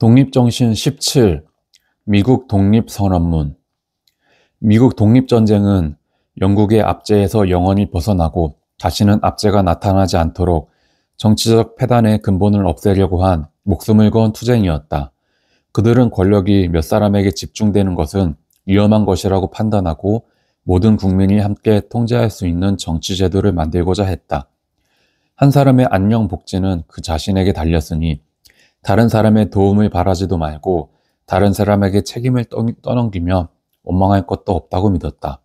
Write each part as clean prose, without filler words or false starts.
독립정신 17. 미국 독립선언문. 미국 독립전쟁은 영국의 압제에서 영원히 벗어나고 다시는 압제가 나타나지 않도록 정치적 패단의 근본을 없애려고 한 목숨을 건 투쟁이었다. 그들은 권력이 몇 사람에게 집중되는 것은 위험한 것이라고 판단하고 모든 국민이 함께 통제할 수 있는 정치제도를 만들고자 했다. 한 사람의 안녕 복지는 그 자신에게 달렸으니 다른 사람의 도움을 바라지도 말고 다른 사람에게 책임을 떠넘기며 원망할 것도 없다고 믿었다.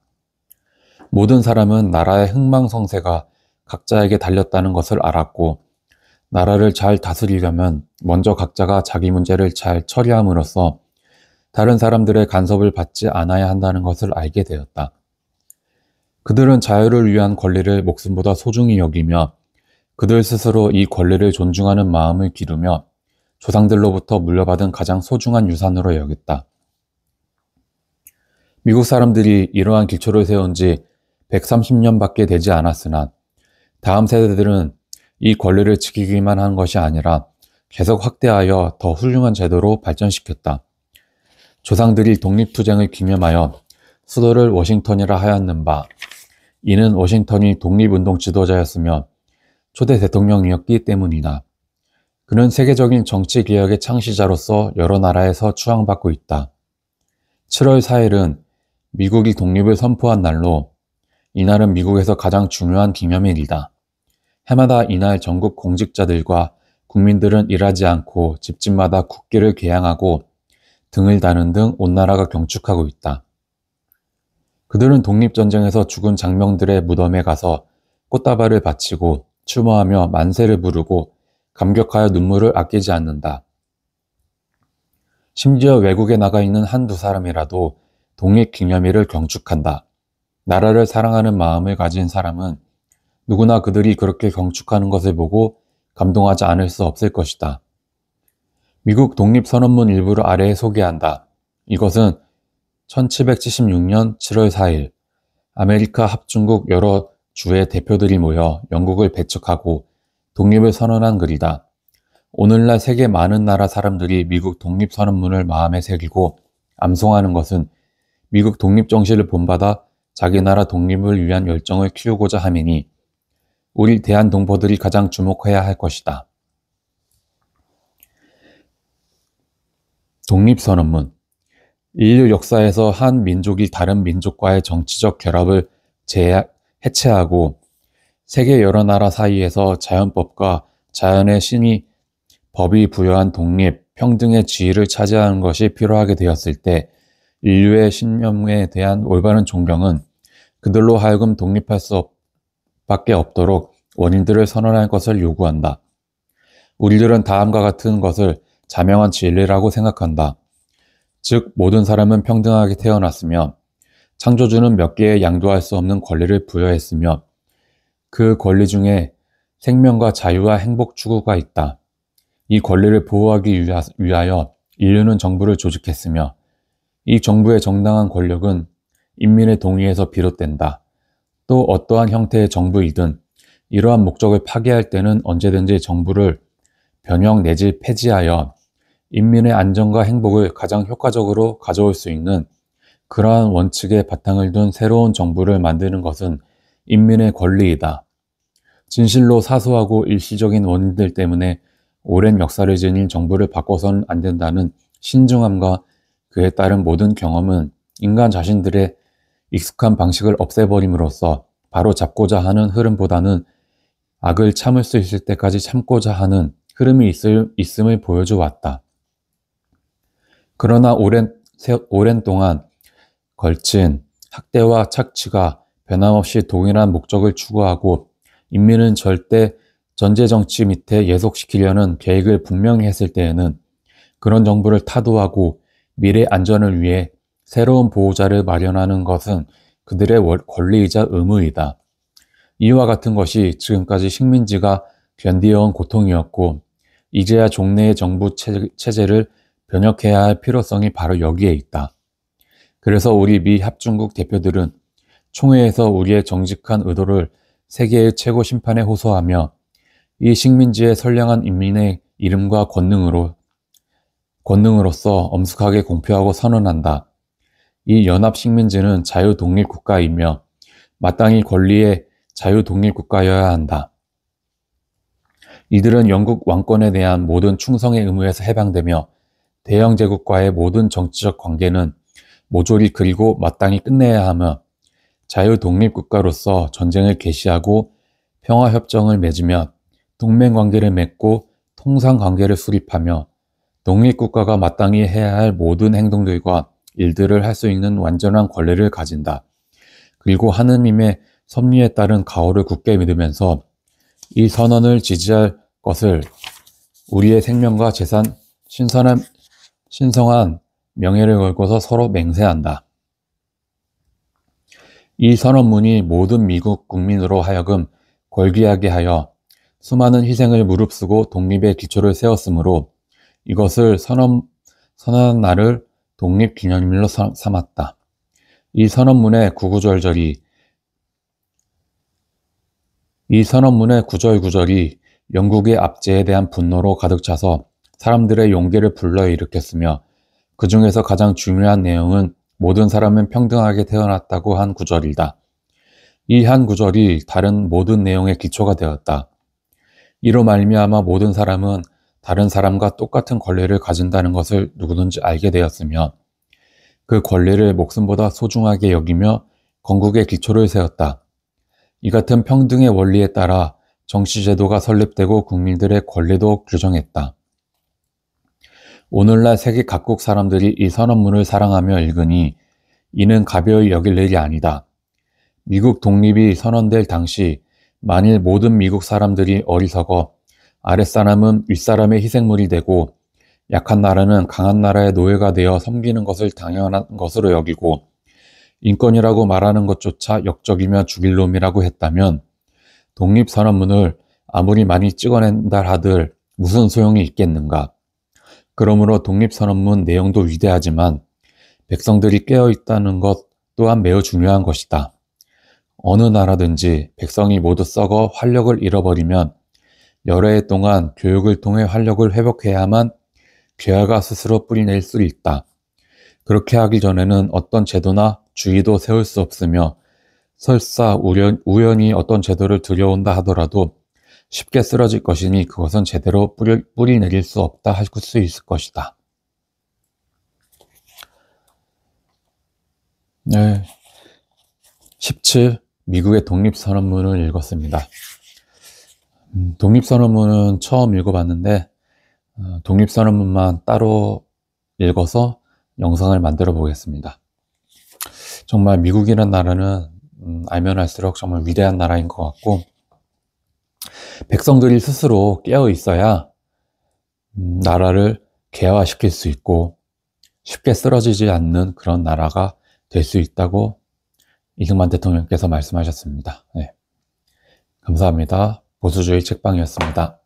모든 사람은 나라의 흥망성쇠가 각자에게 달렸다는 것을 알았고 나라를 잘 다스리려면 먼저 각자가 자기 문제를 잘 처리함으로써 다른 사람들의 간섭을 받지 않아야 한다는 것을 알게 되었다. 그들은 자유를 위한 권리를 목숨보다 소중히 여기며 그들 스스로 이 권리를 존중하는 마음을 기르며 조상들로부터 물려받은 가장 소중한 유산으로 여겼다. 미국 사람들이 이러한 기초를 세운 지 130년밖에 되지 않았으나 다음 세대들은 이 권리를 지키기만 한 것이 아니라 계속 확대하여 더 훌륭한 제도로 발전시켰다. 조상들이 독립투쟁을 기념하여 수도를 워싱턴이라 하였는 바, 이는 워싱턴이 독립운동 지도자였으며 초대 대통령이었기 때문이다. 그는 세계적인 정치개혁의 창시자로서 여러 나라에서 추앙받고 있다. 7월 4일은 미국이 독립을 선포한 날로 이날은 미국에서 가장 중요한 기념일이다. 해마다 이날 전국 공직자들과 국민들은 일하지 않고 집집마다 국기를 개양하고 등을 다는 등 온 나라가 경축하고 있다. 그들은 독립전쟁에서 죽은 장병들의 무덤에 가서 꽃다발을 바치고 추모하며 만세를 부르고 감격하여 눈물을 아끼지 않는다. 심지어 외국에 나가 있는 한두 사람이라도 독립기념일을 경축한다. 나라를 사랑하는 마음을 가진 사람은 누구나 그들이 그렇게 경축하는 것을 보고 감동하지 않을 수 없을 것이다. 미국 독립선언문 일부를 아래에 소개한다. 이것은 1776년 7월 4일 아메리카 합중국 여러 주의 대표들이 모여 영국을 배척하고 독립을 선언한 글이다. 오늘날 세계 많은 나라 사람들이 미국 독립선언문을 마음에 새기고 암송하는 것은 미국 독립정신을 본받아 자기 나라 독립을 위한 열정을 키우고자 함이니 우리 대한동포들이 가장 주목해야 할 것이다. 독립선언문. 인류 역사에서 한 민족이 다른 민족과의 정치적 결합을 해체하고 세계 여러 나라 사이에서 자연법과 자연의 신이 법이 부여한 독립, 평등의 지위를 차지하는 것이 필요하게 되었을 때 인류의 신념에 대한 올바른 존경은 그들로 하여금 독립할 수밖에 없도록 원인들을 선언할 것을 요구한다. 우리들은 다음과 같은 것을 자명한 진리라고 생각한다. 즉 모든 사람은 평등하게 태어났으며 창조주는 몇 개의 양도할 수 없는 권리를 부여했으며 그 권리 중에 생명과 자유와 행복 추구가 있다. 이 권리를 보호하기 위하여 인류는 정부를 조직했으며 이 정부의 정당한 권력은 인민의 동의에서 비롯된다. 또 어떠한 형태의 정부이든 이러한 목적을 파기할 때는 언제든지 정부를 변형 내지 폐지하여 인민의 안전과 행복을 가장 효과적으로 가져올 수 있는 그러한 원칙에 바탕을 둔 새로운 정부를 만드는 것은 인민의 권리이다. 진실로 사소하고 일시적인 원인들 때문에 오랜 역사를 지닌 정부를 바꿔서는 안 된다는 신중함과 그에 따른 모든 경험은 인간 자신들의 익숙한 방식을 없애버림으로써 바로 잡고자 하는 흐름보다는 악을 참을 수 있을 때까지 참고자 하는 흐름이 있음을 보여줘 왔다. 그러나 오랜 동안 걸친 학대와 착취가 변함없이 동일한 목적을 추구하고 인민은 절대 전제정치 밑에 예속시키려는 계획을 분명히 했을 때에는 그런 정부를 타도하고 미래 안전을 위해 새로운 보호자를 마련하는 것은 그들의 권리이자 의무이다. 이와 같은 것이 지금까지 식민지가 견디어온 고통이었고 이제야 종래의 정부 체제를 변혁해야 할 필요성이 바로 여기에 있다. 그래서 우리 미 합중국 대표들은 총회에서 우리의 정직한 의도를 세계의 최고 심판에 호소하며 이 식민지의 선량한 인민의 이름과 권능으로 권능으로서 엄숙하게 공표하고 선언한다. 이 연합식민지는 자유독립국가이며 마땅히 권리의 자유독립국가여야 한다. 이들은 영국 왕권에 대한 모든 충성의 의무에서 해방되며 대영제국과의 모든 정치적 관계는 모조리 그리고 마땅히 끝내야 하며 자유독립국가로서 전쟁을 개시하고 평화협정을 맺으며 동맹관계를 맺고 통상관계를 수립하며 독립국가가 마땅히 해야 할 모든 행동들과 일들을 할 수 있는 완전한 권리를 가진다. 그리고 하느님의 섭리에 따른 가호를 굳게 믿으면서 이 선언을 지지할 것을 우리의 생명과 재산, 신성한 명예를 걸고서 서로 맹세한다. 이 선언문이 모든 미국 국민으로 하여금 골기하게 하여 수많은 희생을 무릅쓰고 독립의 기초를 세웠으므로 이것을 선언한 날을 독립기념일로 삼았다. 이 선언문의 구절구절이 영국의 압제에 대한 분노로 가득 차서 사람들의 용기를 불러일으켰으며 그 중에서 가장 중요한 내용은 모든 사람은 평등하게 태어났다고 한 구절이다. 이 한 구절이 다른 모든 내용의 기초가 되었다. 이로 말미암아 모든 사람은 다른 사람과 똑같은 권리를 가진다는 것을 누구든지 알게 되었으며 그 권리를 목숨보다 소중하게 여기며 건국의 기초를 세웠다. 이 같은 평등의 원리에 따라 정치제도가 설립되고 국민들의 권리도 규정했다. 오늘날 세계 각국 사람들이 이 선언문을 사랑하며 읽으니 이는 가벼이 여길 일이 아니다. 미국 독립이 선언될 당시 만일 모든 미국 사람들이 어리석어 아랫사람은 윗사람의 희생물이 되고 약한 나라는 강한 나라의 노예가 되어 섬기는 것을 당연한 것으로 여기고 인권이라고 말하는 것조차 역적이며 죽일 놈이라고 했다면 독립선언문을 아무리 많이 찍어낸다 하들 무슨 소용이 있겠는가. 그러므로 독립선언문 내용도 위대하지만 백성들이 깨어있다는 것 또한 매우 중요한 것이다. 어느 나라든지 백성이 모두 썩어 활력을 잃어버리면 여러 해 동안 교육을 통해 활력을 회복해야만 괴화가 스스로 뿌리낼 수 있다. 그렇게 하기 전에는 어떤 제도나 주의도 세울 수 없으며 설사 우연히 어떤 제도를 들여온다 하더라도 쉽게 쓰러질 것이니 그것은 제대로 뿌리 내릴 수 없다 할 수 있을 것이다. 네, 17. 미국의 독립선언문을 읽었습니다. 독립선언문은 처음 읽어봤는데 독립선언문만 따로 읽어서 영상을 만들어 보겠습니다. 정말 미국이라는 나라는 알면 알수록 정말 위대한 나라인 것 같고 백성들이 스스로 깨어 있어야 나라를 개화시킬 수 있고 쉽게 쓰러지지 않는 그런 나라가 될 수 있다고 이승만 대통령께서 말씀하셨습니다. 네. 감사합니다. 보수주의 책방이었습니다.